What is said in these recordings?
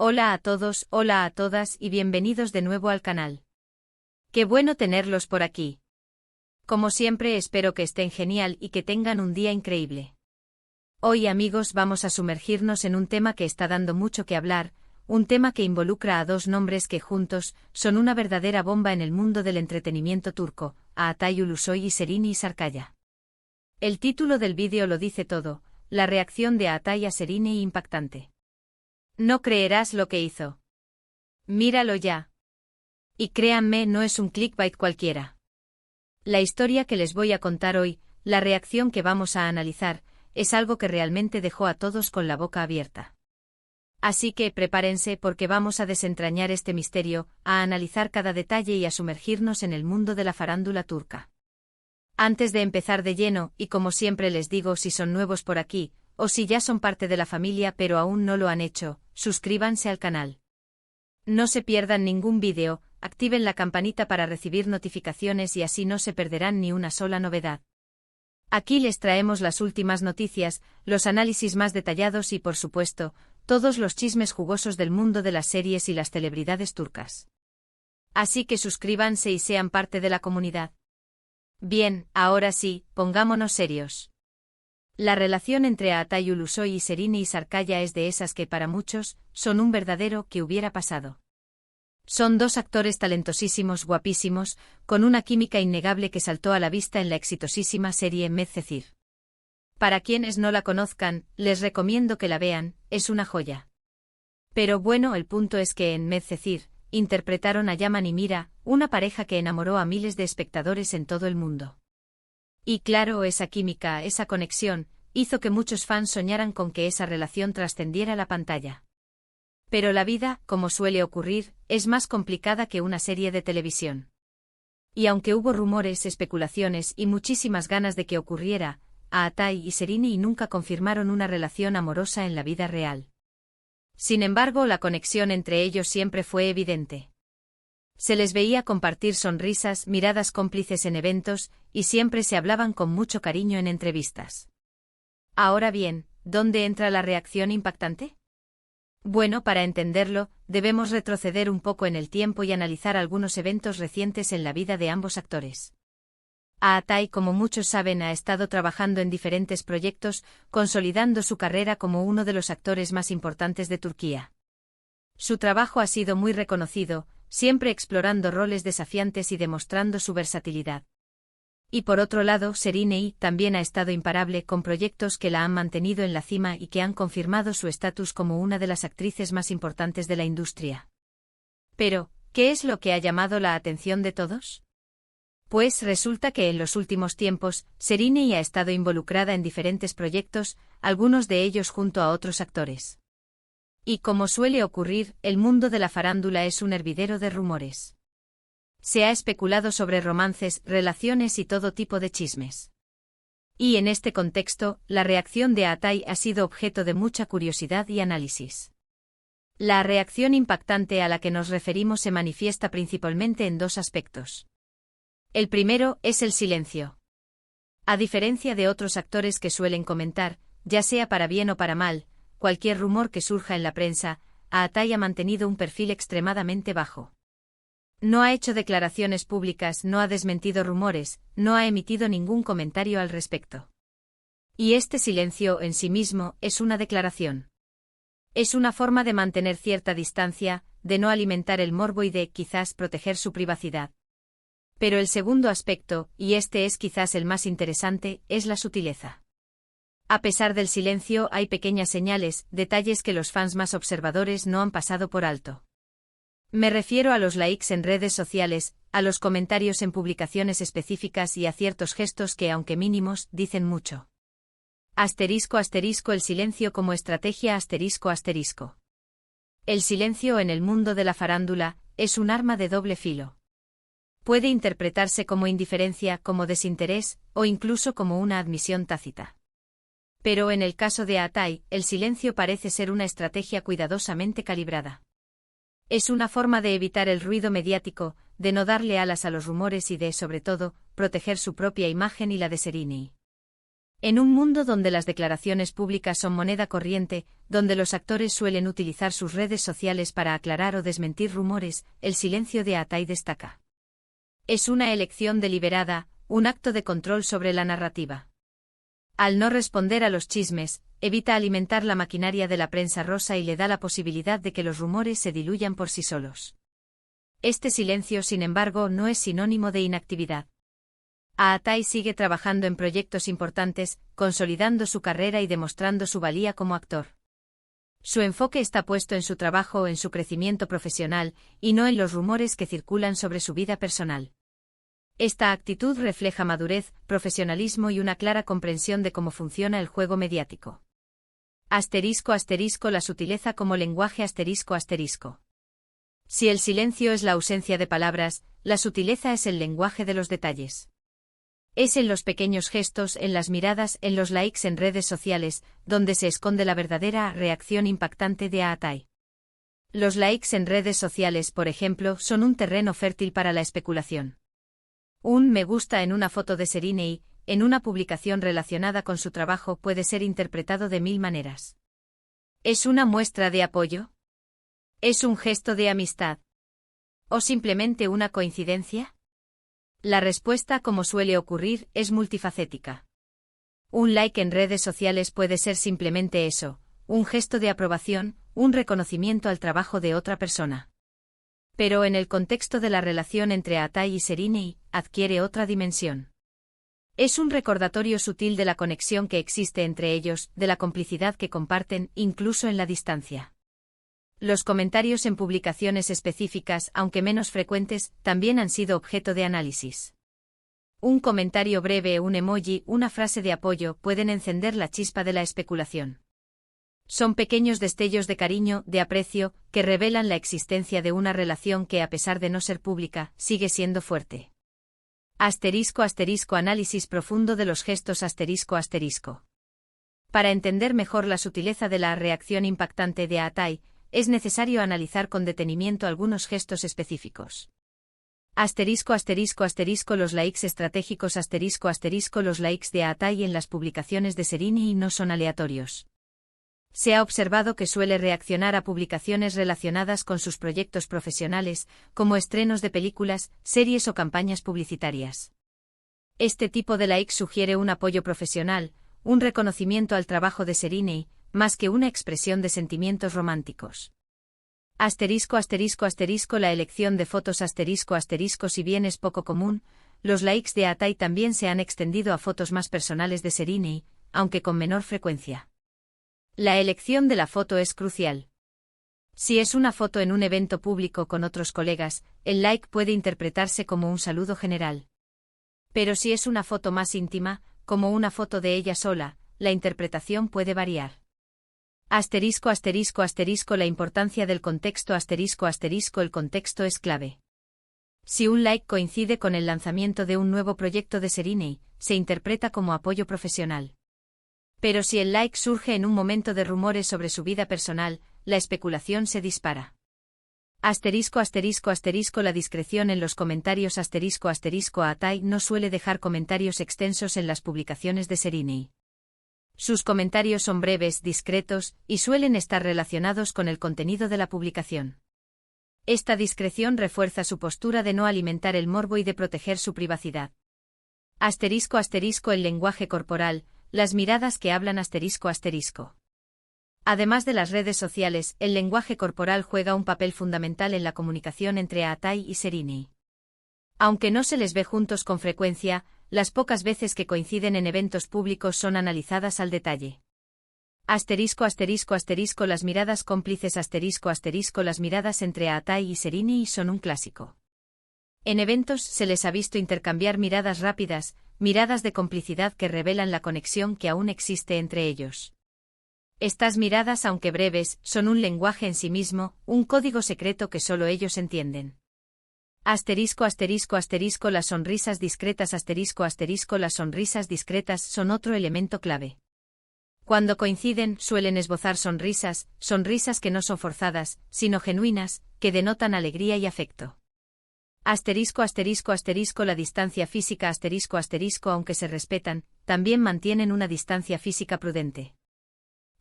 Hola a todos, hola a todas y bienvenidos de nuevo al canal. Qué bueno tenerlos por aquí. Como siempre espero que estén genial y que tengan un día increíble. Hoy amigos vamos a sumergirnos en un tema que está dando mucho que hablar, un tema que involucra a dos nombres que juntos son una verdadera bomba en el mundo del entretenimiento turco, a Atay Ulusoy y Serini Sarkaya. El título del vídeo lo dice todo, la reacción de Atay a Serini impactante. No creerás lo que hizo. Míralo ya. Y créanme, no es un clickbait cualquiera. La historia que les voy a contar hoy, la reacción que vamos a analizar, es algo que realmente dejó a todos con la boca abierta. Así que prepárense porque vamos a desentrañar este misterio, a analizar cada detalle y a sumergirnos en el mundo de la farándula turca. Antes de empezar de lleno, y como siempre les digo si son nuevos por aquí, o si ya son parte de la familia pero aún no lo han hecho, suscríbanse al canal. No se pierdan ningún vídeo, activen la campanita para recibir notificaciones y así no se perderán ni una sola novedad. Aquí les traemos las últimas noticias, los análisis más detallados y por supuesto, todos los chismes jugosos del mundo de las series y las celebridades turcas. Así que suscríbanse y sean parte de la comunidad. Bien, ahora sí, pongámonos serios. La relación entre Atay Ulusoy y Serini Sarkaya es de esas que para muchos son un verdadero ¿qué hubiera pasado? Son dos actores talentosísimos, guapísimos, con una química innegable que saltó a la vista en la exitosísima serie Medcezir. Para quienes no la conozcan, les recomiendo que la vean, es una joya. Pero bueno, el punto es que en Medcezir interpretaron a Yaman y Mira, una pareja que enamoró a miles de espectadores en todo el mundo. Y claro, esa química, esa conexión, hizo que muchos fans soñaran con que esa relación trascendiera la pantalla. Pero la vida, como suele ocurrir, es más complicada que una serie de televisión. Y aunque hubo rumores, especulaciones y muchísimas ganas de que ocurriera, a Atay y Serini nunca confirmaron una relación amorosa en la vida real. Sin embargo, la conexión entre ellos siempre fue evidente. Se les veía compartir sonrisas, miradas cómplices en eventos, y siempre se hablaban con mucho cariño en entrevistas. Ahora bien, ¿dónde entra la reacción impactante? Bueno, para entenderlo, debemos retroceder un poco en el tiempo y analizar algunos eventos recientes en la vida de ambos actores. Atay, como muchos saben, ha estado trabajando en diferentes proyectos, consolidando su carrera como uno de los actores más importantes de Turquía. Su trabajo ha sido muy reconocido, siempre explorando roles desafiantes y demostrando su versatilidad. Y por otro lado, Serini también ha estado imparable con proyectos que la han mantenido en la cima y que han confirmado su estatus como una de las actrices más importantes de la industria. Pero, ¿qué es lo que ha llamado la atención de todos? Pues resulta que en los últimos tiempos, Serini ha estado involucrada en diferentes proyectos, algunos de ellos junto a otros actores. Y como suele ocurrir, el mundo de la farándula es un hervidero de rumores. Se ha especulado sobre romances, relaciones y todo tipo de chismes. Y en este contexto, la reacción de Atay ha sido objeto de mucha curiosidad y análisis. La reacción impactante a la que nos referimos se manifiesta principalmente en dos aspectos. El primero es el silencio. A diferencia de otros actores que suelen comentar, ya sea para bien o para mal, cualquier rumor que surja en la prensa, Atay ha mantenido un perfil extremadamente bajo. No ha hecho declaraciones públicas, no ha desmentido rumores, no ha emitido ningún comentario al respecto. Y este silencio en sí mismo es una declaración. Es una forma de mantener cierta distancia, de no alimentar el morbo y de, quizás, proteger su privacidad. Pero el segundo aspecto, y este es quizás el más interesante, es la sutileza. A pesar del silencio, hay pequeñas señales, detalles que los fans más observadores no han pasado por alto. Me refiero a los likes en redes sociales, a los comentarios en publicaciones específicas y a ciertos gestos que, aunque mínimos, dicen mucho. Asterisco asterisco el silencio como estrategia asterisco asterisco. El silencio en el mundo de la farándula es un arma de doble filo. Puede interpretarse como indiferencia, como desinterés, o incluso como una admisión tácita. Pero en el caso de Atay, el silencio parece ser una estrategia cuidadosamente calibrada. Es una forma de evitar el ruido mediático, de no darle alas a los rumores y de, sobre todo, proteger su propia imagen y la de Serini. En un mundo donde las declaraciones públicas son moneda corriente, donde los actores suelen utilizar sus redes sociales para aclarar o desmentir rumores, el silencio de Atai destaca. Es una elección deliberada, un acto de control sobre la narrativa. Al no responder a los chismes, evita alimentar la maquinaria de la prensa rosa y le da la posibilidad de que los rumores se diluyan por sí solos. Este silencio, sin embargo, no es sinónimo de inactividad. Atai sigue trabajando en proyectos importantes, consolidando su carrera y demostrando su valía como actor. Su enfoque está puesto en su trabajo, en su crecimiento profesional, y no en los rumores que circulan sobre su vida personal. Esta actitud refleja madurez, profesionalismo y una clara comprensión de cómo funciona el juego mediático. *** La sutileza como lenguaje ***. Si el silencio es la ausencia de palabras, la sutileza es el lenguaje de los detalles. Es en los pequeños gestos, en las miradas, en los likes en redes sociales, donde se esconde la verdadera reacción impactante de Atai. Los likes en redes sociales, por ejemplo, son un terreno fértil para la especulación. Un me gusta en una foto de Serinei, en una publicación relacionada con su trabajo, puede ser interpretado de 1000 maneras. ¿Es una muestra de apoyo? ¿Es un gesto de amistad? ¿O simplemente una coincidencia? La respuesta, como suele ocurrir, es multifacética. Un like en redes sociales puede ser simplemente eso, un gesto de aprobación, un reconocimiento al trabajo de otra persona. Pero en el contexto de la relación entre Atai y Serinei, adquiere otra dimensión. Es un recordatorio sutil de la conexión que existe entre ellos, de la complicidad que comparten, incluso en la distancia. Los comentarios en publicaciones específicas, aunque menos frecuentes, también han sido objeto de análisis. Un comentario breve, un emoji, una frase de apoyo pueden encender la chispa de la especulación. Son pequeños destellos de cariño, de aprecio, que revelan la existencia de una relación que, a pesar de no ser pública, sigue siendo fuerte. Análisis profundo de los gestos ***. Para entender mejor la sutileza de la reacción impactante de Atai, es necesario analizar con detenimiento algunos gestos específicos. Los likes estratégicos los likes de Atai en las publicaciones de Serinei no son aleatorios. Se ha observado que suele reaccionar a publicaciones relacionadas con sus proyectos profesionales, como estrenos de películas, series o campañas publicitarias. Este tipo de like sugiere un apoyo profesional, un reconocimiento al trabajo de Serinei, más que una expresión de sentimientos románticos. La elección de fotos si bien es poco común, los likes de Atai también se han extendido a fotos más personales de Serinei, aunque con menor frecuencia. La elección de la foto es crucial. Si es una foto en un evento público con otros colegas, el like puede interpretarse como un saludo general. Pero si es una foto más íntima, como una foto de ella sola, la interpretación puede variar. La importancia del contexto el contexto es clave. Si un like coincide con el lanzamiento de un nuevo proyecto de Serinei, se interpreta como apoyo profesional. Pero si el like surge en un momento de rumores sobre su vida personal, la especulación se dispara. La discreción en los comentarios Atai no suele dejar comentarios extensos en las publicaciones de Serinei. Sus comentarios son breves, discretos, y suelen estar relacionados con el contenido de la publicación. Esta discreción refuerza su postura de no alimentar el morbo y de proteger su privacidad. El lenguaje corporal, las miradas que hablan ***. Además de las redes sociales, el lenguaje corporal juega un papel fundamental en la comunicación entre Atai y Serinei. Aunque no se les ve juntos con frecuencia, las pocas veces que coinciden en eventos públicos son analizadas al detalle. Las miradas cómplices las miradas entre Atai y Serinei son un clásico. En eventos se les ha visto intercambiar miradas rápidas, miradas de complicidad que revelan la conexión que aún existe entre ellos. Estas miradas, aunque breves, son un lenguaje en sí mismo, un código secreto que solo ellos entienden. Las sonrisas discretas las sonrisas discretas son otro elemento clave. Cuando coinciden, suelen esbozar sonrisas que no son forzadas, sino genuinas, que denotan alegría y afecto. Asterisco asterisco asterisco la distancia física asterisco asterisco aunque se respetan, también mantienen una distancia física prudente.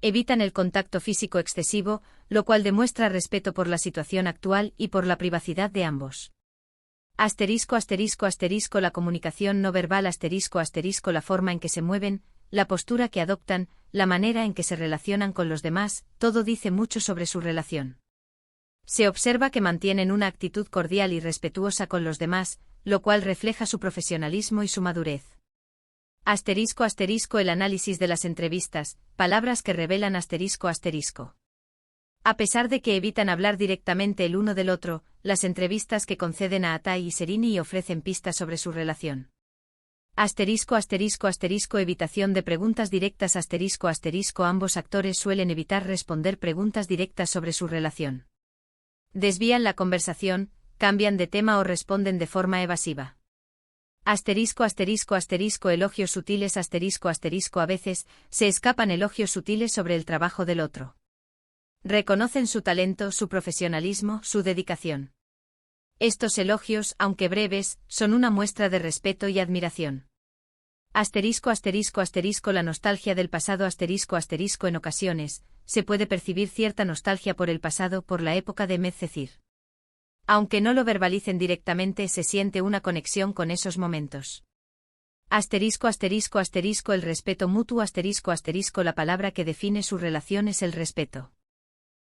Evitan el contacto físico excesivo, lo cual demuestra respeto por la situación actual y por la privacidad de ambos. Asterisco asterisco asterisco la comunicación no verbal asterisco asterisco la forma en que se mueven, la postura que adoptan, la manera en que se relacionan con los demás, todo dice mucho sobre su relación. Se observa que mantienen una actitud cordial y respetuosa con los demás, lo cual refleja su profesionalismo y su madurez. Asterisco asterisco el análisis de las entrevistas, palabras que revelan asterisco asterisco. A pesar de que evitan hablar directamente el uno del otro, las entrevistas que conceden a Atai y Serini ofrecen pistas sobre su relación. Asterisco asterisco asterisco evitación de preguntas directas asterisco asterisco ambos actores suelen evitar responder preguntas directas sobre su relación. Desvían la conversación, cambian de tema o responden de forma evasiva. Asterisco asterisco asterisco elogios sutiles asterisco asterisco a veces se escapan elogios sutiles sobre el trabajo del otro. Reconocen su talento, su profesionalismo, su dedicación. Estos elogios, aunque breves, son una muestra de respeto y admiración. Asterisco asterisco asterisco la nostalgia del pasado asterisco asterisco en ocasiones, se puede percibir cierta nostalgia por el pasado por la época de Medcezir. Aunque no lo verbalicen directamente se siente una conexión con esos momentos. Asterisco asterisco asterisco el respeto mutuo asterisco asterisco la palabra que define su relación es el respeto.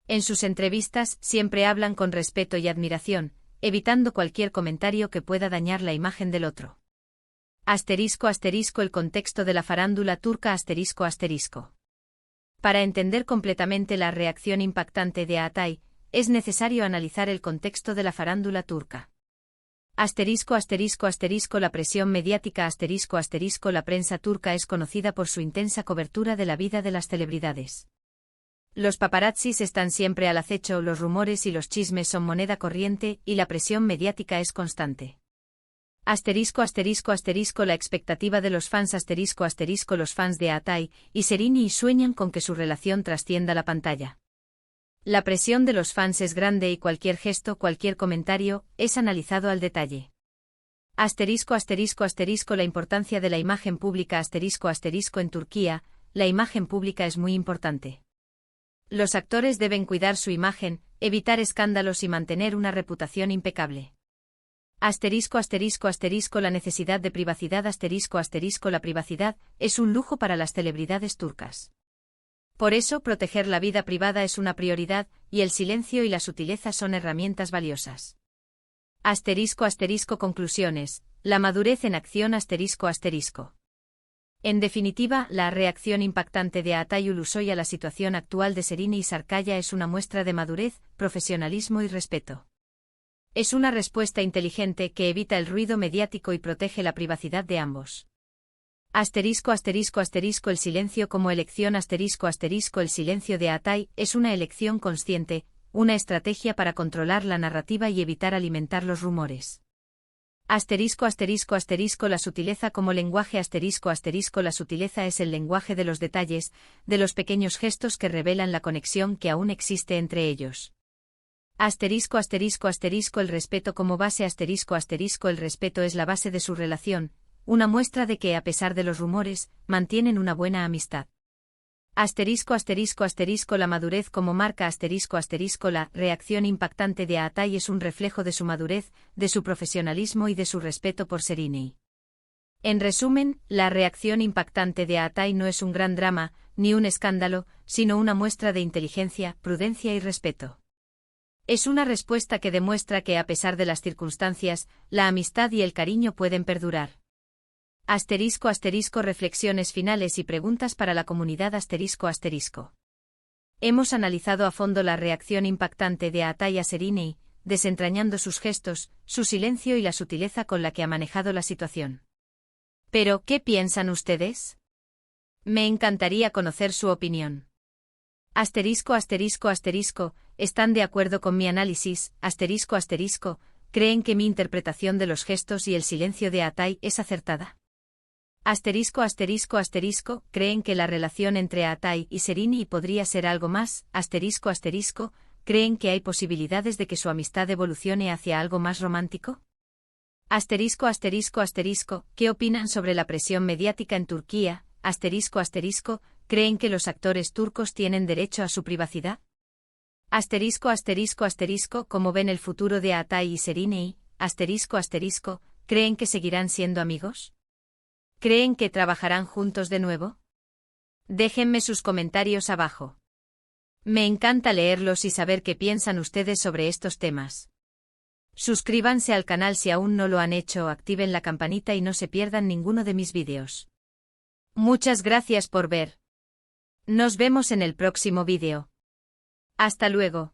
En sus entrevistas siempre hablan con respeto y admiración, evitando cualquier comentario que pueda dañar la imagen del otro. Asterisco asterisco el contexto de la farándula turca asterisco asterisco. Para entender completamente la reacción impactante de Atai, es necesario analizar el contexto de la farándula turca. Asterisco asterisco asterisco la presión mediática asterisco asterisco la prensa turca es conocida por su intensa cobertura de la vida de las celebridades. Los paparazzis están siempre al acecho, los rumores y los chismes son moneda corriente y la presión mediática es constante. Asterisco asterisco asterisco la expectativa de los fans asterisco asterisco los fans de Atai y Serini sueñan con que su relación trascienda la pantalla. La presión de los fans es grande y cualquier gesto, cualquier comentario, es analizado al detalle. Asterisco asterisco asterisco la importancia de la imagen pública asterisco asterisco en Turquía, la imagen pública es muy importante. Los actores deben cuidar su imagen, evitar escándalos y mantener una reputación impecable. Asterisco asterisco asterisco la necesidad de privacidad asterisco asterisco la privacidad es un lujo para las celebridades turcas. Por eso proteger la vida privada es una prioridad, y el silencio y la sutileza son herramientas valiosas. Asterisco asterisco conclusiones, la madurez en acción asterisco asterisco. En definitiva, la reacción impactante de Atai Ulusoy a la situación actual de Serini y Sarkaya es una muestra de madurez, profesionalismo y respeto. Es una respuesta inteligente que evita el ruido mediático y protege la privacidad de ambos. Asterisco asterisco asterisco el silencio como elección asterisco asterisco el silencio de Atai es una elección consciente, una estrategia para controlar la narrativa y evitar alimentar los rumores. Asterisco asterisco asterisco la sutileza como lenguaje asterisco asterisco la sutileza es el lenguaje de los detalles, de los pequeños gestos que revelan la conexión que aún existe entre ellos. Asterisco asterisco asterisco el respeto como base asterisco asterisco el respeto es la base de su relación, una muestra de que a pesar de los rumores, mantienen una buena amistad. Asterisco asterisco asterisco la madurez como marca asterisco asterisco la reacción impactante de Atai es un reflejo de su madurez, de su profesionalismo y de su respeto por Serini. En resumen, la reacción impactante de Atai no es un gran drama, ni un escándalo, sino una muestra de inteligencia, prudencia y respeto. Es una respuesta que demuestra que a pesar de las circunstancias, la amistad y el cariño pueden perdurar. Asterisco asterisco reflexiones finales y preguntas para la comunidad asterisco asterisco. Hemos analizado a fondo la reacción impactante de Atai a Serini, desentrañando sus gestos, su silencio y la sutileza con la que ha manejado la situación. Pero, ¿qué piensan ustedes? Me encantaría conocer su opinión. Asterisco asterisco asterisco, ¿están de acuerdo con mi análisis? Asterisco asterisco, ¿creen que mi interpretación de los gestos y el silencio de Atai es acertada? Asterisco asterisco asterisco, ¿creen que la relación entre Atai y Serini podría ser algo más? Asterisco asterisco, ¿creen que hay posibilidades de que su amistad evolucione hacia algo más romántico? Asterisco asterisco asterisco, ¿qué opinan sobre la presión mediática en Turquía? Asterisco asterisco, ¿creen que los actores turcos tienen derecho a su privacidad? Asterisco asterisco asterisco, ¿cómo ven el futuro de Atay y Seriney? Asterisco asterisco, ¿creen que seguirán siendo amigos? ¿Creen que trabajarán juntos de nuevo? Déjenme sus comentarios abajo. Me encanta leerlos y saber qué piensan ustedes sobre estos temas. Suscríbanse al canal si aún no lo han hecho, activen la campanita y no se pierdan ninguno de mis vídeos. Muchas gracias por ver. Nos vemos en el próximo vídeo. Hasta luego.